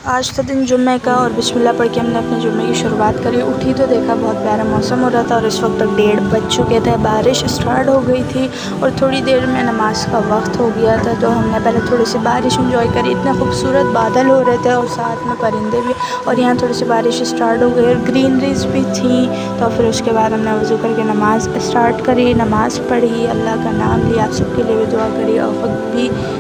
आज था दिन जुम्मे का और बिस्मिल्लाह पढ़ के हमने अपने जुम्मे की शुरुआत करी। उठी तो देखा बहुत प्यारा मौसम हो रहा था और इस वक्त तक 1:30 बज चुके थे। बारिश स्टार्ट हो गई थी और थोड़ी देर में नमाज का वक्त हो गया था, तो हमने पहले थोड़ी सी बारिश इंजॉय करी। इतने खूबसूरत बादल हो रहे थे और साथ में परिंदे भी, और यहाँ थोड़ी सी बारिश स्टार्ट हो गई और ग्रीनरीज भी थी। तो फिर उसके बाद हमने वज़ू करके नमाज़ स्टार्ट करी, नमाज़ पढ़ी, अल्लाह का नाम लिया, आप सबके लिए भी दुआ करी और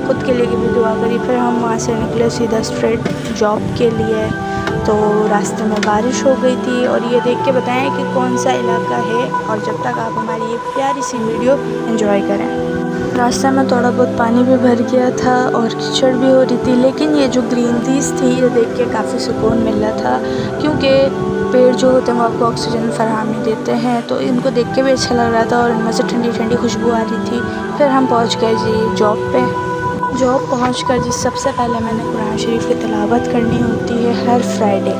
खुद के लिए भी दुआ करी। फिर हम वहाँ से निकले सीधा स्ट्रेट जॉब के लिए। तो रास्ते में बारिश हो गई थी और ये देख के बताएं कि कौन सा इलाका है, और जब तक आप हमारी ये प्यारी सी वीडियो एंजॉय करें। रास्ते में थोड़ा बहुत पानी भी भर गया था और कीचड़ भी हो रही थी, लेकिन ये जो ग्रीनरीज थी ये देख के काफ़ी सुकून मिल रहा था, क्योंकि पेड़ जो होते हैं वो आपको ऑक्सीजन फराहमी देते हैं, तो इनको देख के भी अच्छा लग रहा था और इनमें से ठंडी ठंडी खुशबू आ रही थी। फिर हम पहुँच गए जी जॉब पे। जॉब पहुंचकर जी सबसे पहले मैंने कुरान शरीफ की तिलावत करनी होती है हर फ्राइडे।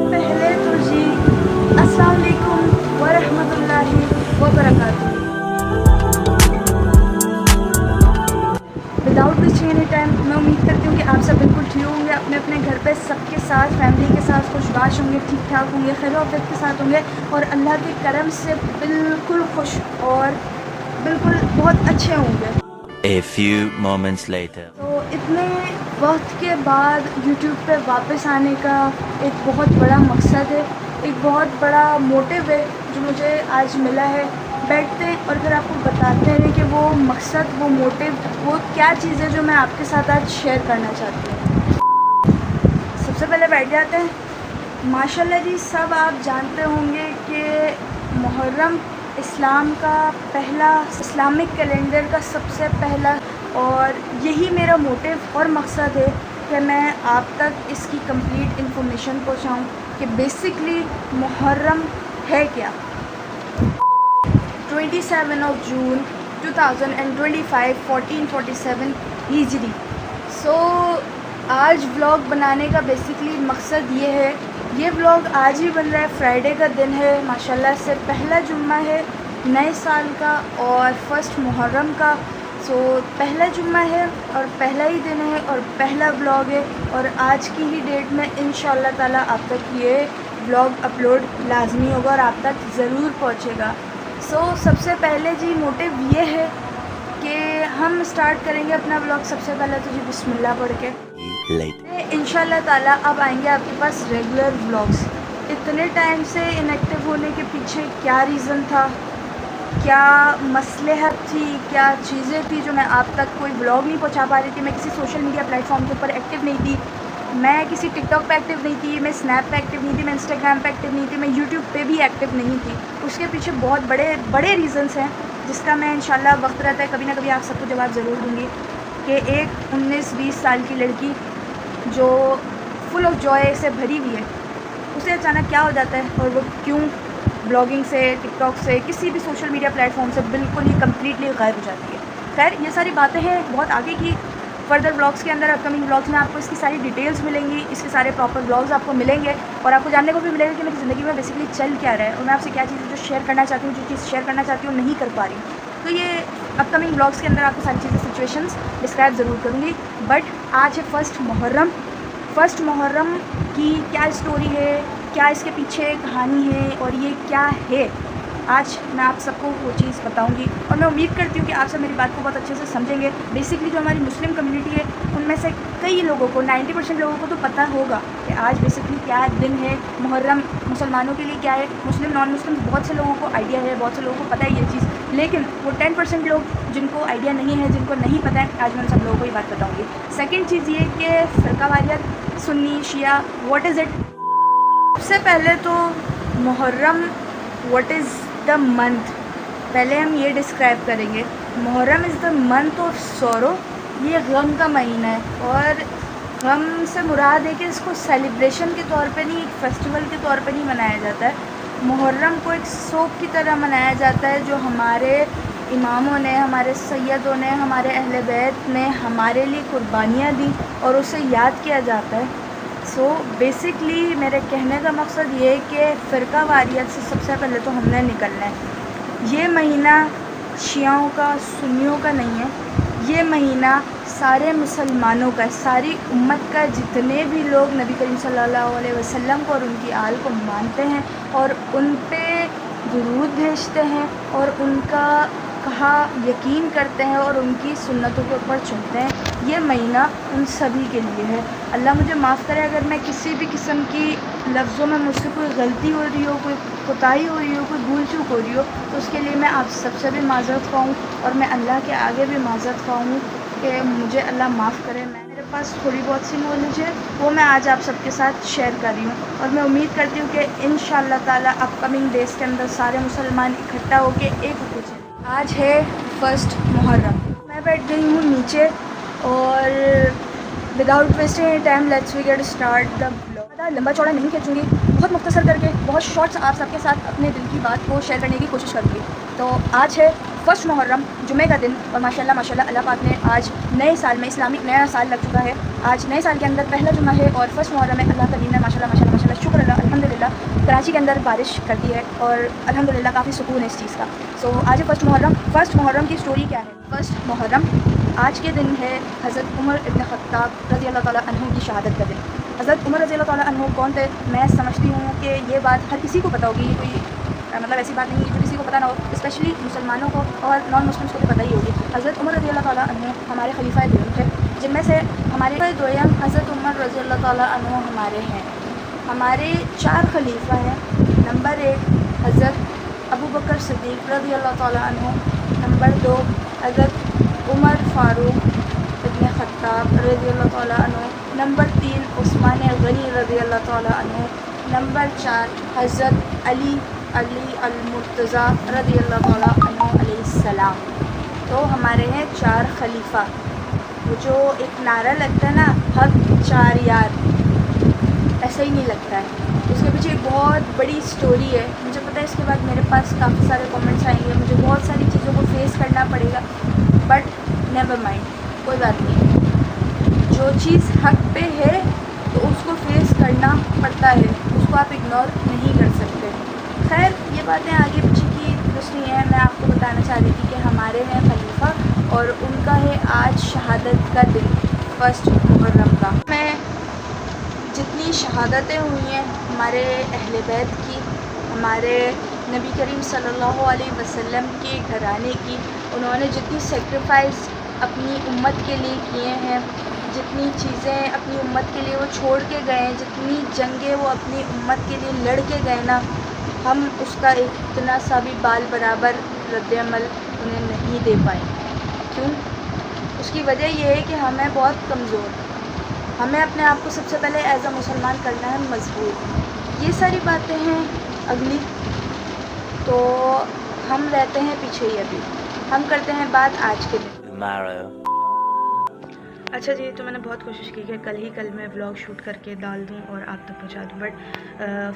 पहले तो जी अस्सलाम वालेकुम व रहमतुल्लाहि व बरकातुहू। विदाउट वेस्टिंग एनी टाइम, मैं उम्मीद करती हूँ कि आप सब बिल्कुल ठीक होंगे, अपने अपने घर पे सबके साथ, फैमिली के साथ खुशबाश होंगे, ठीक ठाक होंगे, खैर आफियत के साथ होंगे और अल्लाह के करम से बिल्कुल खुश और बिल्कुल बहुत अच्छे होंगे। A few moments later. तो इतने वक्त के बाद YouTube पे वापस आने का एक बहुत बड़ा मकसद है, एक बहुत बड़ा मोटिव है जो मुझे आज मिला है। बैठते हैं और फिर आपको बताते हैं कि वो मकसद, वो मोटिव, वो क्या चीज़ है जो मैं आपके साथ आज शेयर करना चाहती हूँ। सबसे पहले बैठ जाते हैं। माशाल्लाह जी, सब आप जानते होंगे कि मुहर्रम इस्लाम का पहला, इस्लामिक कैलेंडर का सबसे पहला, और यही मेरा मोटिव और मकसद है कि मैं आप तक इसकी कंप्लीट इन्फॉर्मेशन पहुँचाऊँ कि बेसिकली मुहर्रम है क्या। 27 जून 2025 1447 हिजरी। आज व्लॉग बनाने का बेसिकली मकसद ये है। ये व्लॉग आज ही बन रहा है, फ्राइडे का दिन है, माशाल्लाह से पहला जुम्मा है नए साल का और फर्स्ट मुहर्रम का। पहला जुम्मा है और पहला ही दिन है और पहला व्लॉग है, और आज की ही डेट में इंशाअल्लाह ताला आप तक ये व्लॉग अपलोड लाजमी होगा और आप तक ज़रूर पहुँचेगा। सबसे पहले जी मोटिव ये है कि हम स्टार्ट करेंगे अपना व्लॉग सबसे पहले तो जी बिस्मिल्लाह पढ़ के। इंशाअल्लाह ताला अब आएंगे आपके पास रेगुलर व्लॉग्स। इतने टाइम से इनएक्टिव होने के पीछे क्या रीज़न था, क्या मसलहत थी, क्या चीज़ें थी जो मैं आप तक कोई व्लॉग नहीं पहुंचा पा रही थी। मैं किसी सोशल मीडिया प्लेटफॉर्म के ऊपर एक्टिव नहीं थी, मैं किसी टिकटॉक पे एक्टिव नहीं थी, मैं स्नैप पे एक्टिव नहीं थी, मैं इंस्टाग्राम पे एक्टिव नहीं थी, मैं यूट्यूब पे भी एक्टिव नहीं थी। उसके पीछे बहुत बड़े बड़े रीज़न्स हैं, जिसका मैं इंशाल्लाह वक्त रहता है कभी ना कभी आप सबको जवाब ज़रूर दूँगी। कि एक 19-20 साल की लड़की जो फुल ऑफ जॉय से भरी हुई है, उसे अचानक क्या हो जाता है और वो क्यों ब्लॉगिंग से, टिकटॉक से, किसी भी सोशल मीडिया प्लेटफॉर्म से बिल्कुल ही कम्प्लीटली गायब हो जाती है। खैर, ये सारी बातें हैं बहुत आगे की। फर्दर ब्लॉग्स के अंदर, अपकमिंग ब्लॉग्स में आपको इसकी सारी डिटेल्स मिलेंगी, इसके सारे प्रॉपर ब्लॉग्स आपको मिलेंगे और आपको जानने को भी मिलेगा कि मेरी ज़िंदगी में बेसिकली चल क्या रहा है और मैं आपसे क्या चीज़ें जो शेयर करना चाहती हूँ, जो चीज़ शेयर करना चाहती हूँ नहीं कर पा रही हूँ। तो ये अपकमिंग ब्लॉग्स के अंदर आपको सारी चीज़ें, सिचुएशंस डिस्क्राइब ज़रूर करूँगी। बट आज है फर्स्ट मुहर्रम। फर्स्ट मुहर्रम की क्या स्टोरी है, क्या इसके पीछे कहानी है और ये क्या है, आज मैं आप सबको वो चीज़ बताऊंगी और मैं उम्मीद करती हूँ कि आप सब मेरी बात को बहुत अच्छे से समझेंगे। बेसिकली जो हमारी मुस्लिम कम्युनिटी है उनमें से कई लोगों को, 90% लोगों को तो पता होगा कि आज बेसिकली क्या दिन है, मुहर्रम मुसलमानों के लिए क्या है। मुस्लिम, नॉन मुस्लिम बहुत से लोगों को आइडिया है, बहुत से लोगों को पता है ये चीज़, लेकिन वो 10% लोग जिनको आइडिया नहीं है, जिनको नहीं पता है, आज मैं उन सब लोगों को ये बात बताऊँगी। सेकेंड चीज़ ये कि फ़िरकावारियत, सुन्नी, शिया, व्हाट इज़ इट। सबसे पहले तो Muharram, what is the month, पहले हम ये डिस्क्राइब करेंगे। Muharram is the month of sorrow. ये गम का महीना है और गम से मुराद है कि इसको सेलिब्रेशन के तौर पे नहीं, एक फेस्टिवल के तौर पे नहीं मनाया जाता है, मुहर्रम को एक शौक़ की तरह मनाया जाता है, जो हमारे इमामों ने, हमारे सैयदों ने, हमारे अहले बैत ने हमारे लिए कुर्बानियाँ दी और उसे याद किया जाता है। सो बेसिकली मेरे कहने का मकसद ये है कि फ़िरका वारियत से सबसे पहले तो हमने निकलना है। ये महीना शियाओं का, सुन्नियों का नहीं है, ये महीना सारे मुसलमानों का है, सारी उम्मत का। जितने भी लोग नबी करीम सल्लल्लाहु अलैहि वसल्लम को और उनकी आल को मानते हैं और उन पे दुरूद भेजते हैं और उनका कहा यकीन करते हैं और उनकी सुन्नतों के ऊपर चलते हैं, ये महीना उन सभी के लिए है। अल्लाह मुझे माफ़ करे अगर मैं किसी भी किस्म की लफ्ज़ों में मुझसे कोई गलती हो रही हो, कोई कोताही हो रही हो, कोई भूल चूक हो रही हो, तो उसके लिए मैं आप सबसे भी माज़रत ख़्वाह हूँ और मैं अल्लाह के आगे भी माज़रत ख़्वाह हूँ कि मुझे अल्लाह माफ़ करे। मेरे पास थोड़ी बहुत सी नॉलेज है, वो मैं आज आप सबके साथ शेयर कर रही हूँ और मैं उम्मीद करती हूँ कि इंशाअल्लाह ताला अपकमिंग डेज़ के अंदर सारे मुसलमान इकट्ठा होकर एक होकर चलें। आज है 1 मुहर्रम। मैं बैठ गई हूँ नीचे और without wasting time let's we get start the blog. ज़्यादा लंबा चौड़ा नहीं खींचूँगी, बहुत मुख्तसर करके बहुत शॉर्ट्स आप सबके साथ अपने दिल की बात को शेयर करने की कोशिश करूँगी। तो आज है 1 मुहर्रम, जुमे का दिन, और माशाल्लाह माशाल्लाह अल्लाह पाक ने आज नए साल में, इस्लामिक नया साल लग चुका है, आज नए साल के अंदर पहला जुमा है और 1 मुहर्रम है। अल्लाह करीम ने माशाल्लाह माशाल्लाह माशाल्लाह शुक्र अल्लाह अल्हम्दुलिल्लाह कराची के अंदर बारिश कर दी है और अल्हम्दुलिल्लाह काफ़ी सुकून है इस चीज़ का। सो आज है 1 मुहर्रम। 1 मुहर्रम की स्टोरी क्या है? 1 मुहर्रम आज के दिन है हज़रत उमर इब्न ख़त्ताब रज़ी अल्लाह ताला अन्हु की शहादत का दिन। हज़रत उमर रज़ी अल्लाह ताला अन्हु कौन थे? मैं समझती हूँ कि ये बात हर किसी को पता होगी, कोई मतलब ऐसी बात नहीं है जो किसी को पता ना हो, स्पेशली मुसलमानों को और नॉन मुस्लिम्स को तो पता ही होगी। हज़रत उमर रज़ी अल्लाह ताला अन्हु हमारे खलीफा दोयम थे, जिनमें से हमारे दोयम हज़रत उमर रज़ी अल्लाह ताला अन्हु हमारे हैं। हमारे 4 खलीफा हैं। नंबर 1 हज़रत अबू बकर सिद्दीक़ रज़ी अल्लाह ताला अन्हु, नंबर 2 हज़रत उमर फ़ारूक इब्न ख़त्ताब रज़ी अल्लाह ताला अन्हु, नंबर 3 उस्मान गनी रज़ी अल्लाह ताला अन्हु, नंबर 4 हज़रत अली अल-मुर्तज़ा रज़ी अल्लाह ताला अन्हु अलैहिस्सलाम। तो हमारे हैं 4 खलीफा। वो जो एक नारा लगता है ना, हक 4 यार, ऐसा ही नहीं लगता है। उसके पीछे एक बहुत बड़ी स्टोरी है। मुझे पता है इसके बाद मेरे पास काफ़ी सारे कमेंट्स आएंगे, मुझे बहुत सारी चीज़ों को फेस करना पड़ेगा, बट नेवर माइंड, कोई बात नहीं। जो चीज़ हक पे है तो उसको फेस करना पड़ता है, उसको आप इग्नोर नहीं कर सकते। खैर ये बातें आगे पीछे की कुछ नहीं है, मैं आपको बताना चाह रही थी कि हमारे हैं खलीफा और उनका है आज शहादत का दिन 1 मुहर्रम का। मैं जितनी शहादतें हुई हैं हमारे अहले बैत की, हमारे नबी करीम सल्लल्लाहु अलैहि वसल्लम के घराने की, उन्होंने जितनी सेक्रीफाइस अपनी उम्मत के लिए किए हैं, जितनी चीज़ें अपनी उम्मत के लिए वो छोड़ के गए हैं, जितनी जंगें वो अपनी उम्मत के लिए लड़ के गए ना, हम उसका इतना सा भी बाल बराबर रद्द-ए-अमल उन्हें नहीं दे पाए। क्यों? उसकी वजह यह है कि हमें बहुत कमज़ोर, हमें अपने आप को सबसे पहले एज़ अ मुसलमान करना है मजबूत। ये सारी बातें हैं अगली, तो हम रहते हैं पीछे ही। अभी हम करते हैं बात आज के दिन। अच्छा जी, तो मैंने बहुत कोशिश की कि कल मैं व्लॉग शूट करके डाल दूं और आप तक पहुंचा दूं, बट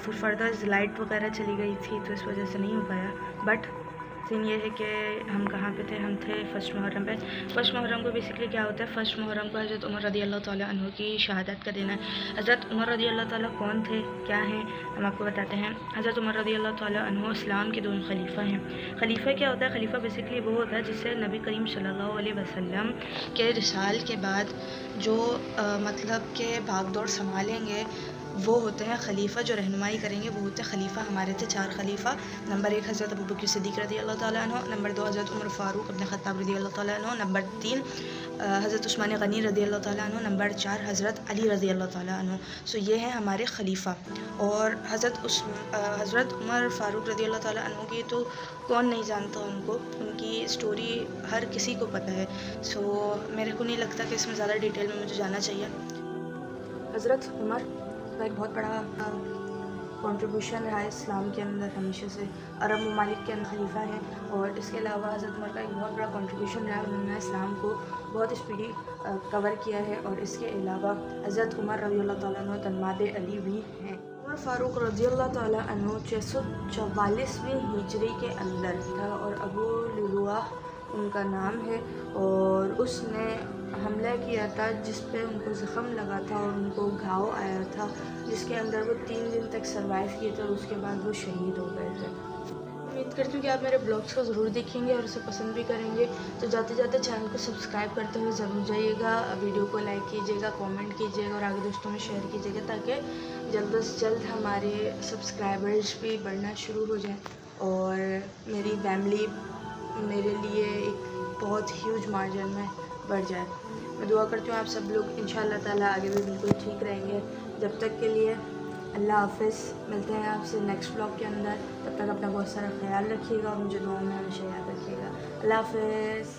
फिर फर्दर लाइट वगैरह चली गई थी तो इस वजह से नहीं हो पाया। बट सीन ये है कि हम कहाँ पे थे? हम थे 1 मुहर्रम पे। 1 मुहर्रम को बेसिकली क्या होता है? 1 मुहर्रम को हज़रत उमर रज़ी अल्लाह ताला अन्हु की शहादत का दिन है। हज़रत उमर रज़ी अल्लाह ताला कौन थे, क्या हैं, हम आपको बताते हैं। हज़रत उमर रज़ी अल्लाह ताला अन्हु इस्लाम के 2 खलीफा हैं। खलीफा क्या होता है? खलीफा बेसिकली वो होता है जिससे नबी करीम सल्लल्लाहु अलैहि वसल्लम के रिसाल के बाद जो मतलब के भागदौड़ संभालेंगे वो होते हैं खलीफा, जो रहनुमाई करेंगे वो होते हैं खलीफा। हमारे थे 4 खलीफा। नंबर 1 हज़रत अबू बकर सिद्दीक़ रज़ी अल्लाह ताला अन्हु, नंबर 2 हज़रत उमर फ़ारूक इब्न ख़त्ताब रज़ी अल्लाह ताला अन्हु, नंबर 3 हज़रत उस्मान गनी रज़ी अल्लाह ताला अन्हु, नंबर 4 हज़रत अली रज़ी अल्लाह ताला अन्हु। सो ये हैं हमारे खलीफा। और हज़रत उमर फ़ारूक रज़ी अल्लाह ताला अन्हु की तो कौन नहीं जानता उनको, उनकी स्टोरी हर किसी को पता है। सो मेरे को नहीं लगता कि इसमें ज़्यादा डिटेल में मुझे जाना चाहिए। हज़रत उमर का एक बहुत बड़ा कंट्रीब्यूशन रहा है इस्लाम के अंदर, हमेशा से अरब ममालिक के अंदर खलीफा हैं। और इसके अलावा हज़रत उमर का एक बहुत बड़ा कंट्रीब्यूशन रहा है, उन्होंने इस्लाम को बहुत स्पीडी कवर किया है। और इसके अलावा हज़रत उमर रज़ी अल्लाह ताला अन्हु तन्माद अली भी हैं। उमर फ़ारूक रज़ियल्लाहु ताला अन्हु 644वीं हिजरी के अंदर था और अबू लुलुआह उनका नाम है और उसने हमला किया था जिस पे उनको ज़ख़म लगा था और उनको घाव आया था, जिसके अंदर वो 3 दिन तक सर्वाइव किए थे और उसके बाद वो शहीद हो गए थे। उम्मीद करती हूँ कि आप मेरे ब्लॉग्स को ज़रूर देखेंगे और उसे पसंद भी करेंगे। तो जाते जाते चैनल को सब्सक्राइब करते हुए ज़रूर जाइएगा, वीडियो को लाइक कीजिएगा, कमेंट कीजिएगा और आगे दोस्तों में शेयर कीजिएगा ताकि जल्द से जल्द हमारे सब्सक्राइबर्स भी बढ़ना शुरू हो जाए और मेरी फैमिली मेरे लिए एक बहुत ह्यूज मार्जिन में बढ़ जाए। मैं दुआ करती हूँ आप सब लोग इंशाअल्लाह ताला आगे भी बिल्कुल ठीक रहेंगे। जब तक के लिए अल्लाह हाफ़िज़। मिलते हैं आपसे नेक्स्ट ब्लॉग के अंदर। तब तक अपना बहुत सारा ख्याल रखिएगा और मुझे दुआ में हमेशा याद रखिएगा। अल्लाह हाफ़िज़।